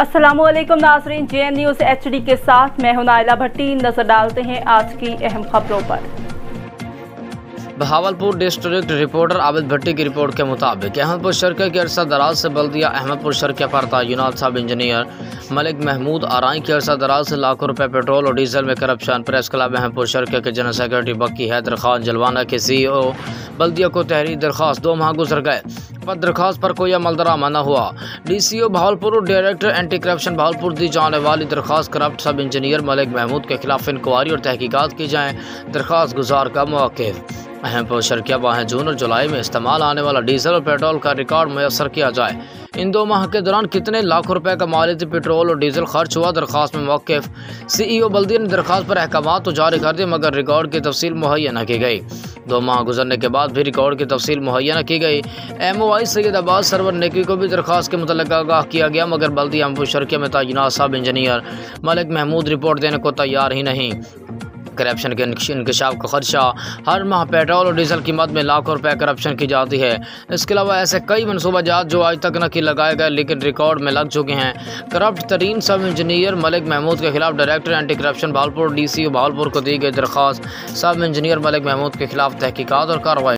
अस्सलामुअलैकुम नाज़रीन, JN news HD के साथ मैं हूं नाइला भट्टी। नजर डालते हैं आज की अहम खबरों पर। बहावलपुर डिस्ट्रिक्ट रिपोर्टर आबिद भट्टी की रिपोर्ट के मुताबिक अहमदपुर शर्किया के अरसा दराज से बल्दिया अहमदपुर शर्किया पर तैनात सब इंजीनियर मलिक महमूद आराई के अरसा दराज से लाखों रुपए पेट्रोल और डीजल में corruption. Press club Ahmedpur Sharqia के जनरल सेक्रेटरी बक्की हैदर खान जलवाना के CEO बल्दिया को तहरीर दरख्वास्त 2 माह गुजर गए, पर दरख्वास्त पर कोई अमल दरामद न हुआ। DCO बहावलपुर और डायरेक्टर एंटी करप्शन बहावलपुर दी जाने वाली दरख्वास्त करप्ट सब इंजीनियर मलिक महमूद के खिलाफ इंक्वायरी और तहकीकात की जाए। दरख्वास्त गुजार का मौक़िफ़ अहमदपुर शर्किया माह जून और जुलाई में इस्तेमाल आने वाला डीजल और पेट्रोल का रिकॉर्ड मैसर किया जाए। इन 2 माह के दौरान कितने लाखों रुपए का मालियती पेट्रोल और डीजल खर्च हुआ। दरख्वास्त में मौक़िफ़ CEO बल्दिया ने दरख्वास्त पर अहकामात तो जारी कर दिए, मगर रिकॉर्ड की तफसील मुहैया न की गई। 2 माह गुजरने के बाद भी रिकॉर्ड की तफसील मुहैया न की गई। MOI सैयद अब्बास सरवर नेकी को भी दरख्वास्त के मुतल्लिक़ आगाह किया गया, मगर बल्दिया अहमदपुर शर्किया में तैनात सब इंजीनियर मलिक महमूद रिपोर्ट देने को तैयार ही नहीं। करप्शन के इंकशाफ का खदशा, हर माह पेट्रोल और डीजल कीमत में लाखों रुपए करप्शन की जाती है। इसके अलावा ऐसे कई मनसूबाजात जो आज तक न कि लगाए गए लेकिन रिकॉर्ड में लग चुके हैं। करप्ट तरीन सब इंजीनियर मलिक महमूद के खिलाफ director anti corruption Bahawalpur DCO Bahawalpur को दी गई दरख्वास्त सब इंजीनियर मलिक महमूद के खिलाफ तहकीकात और कार्रवाई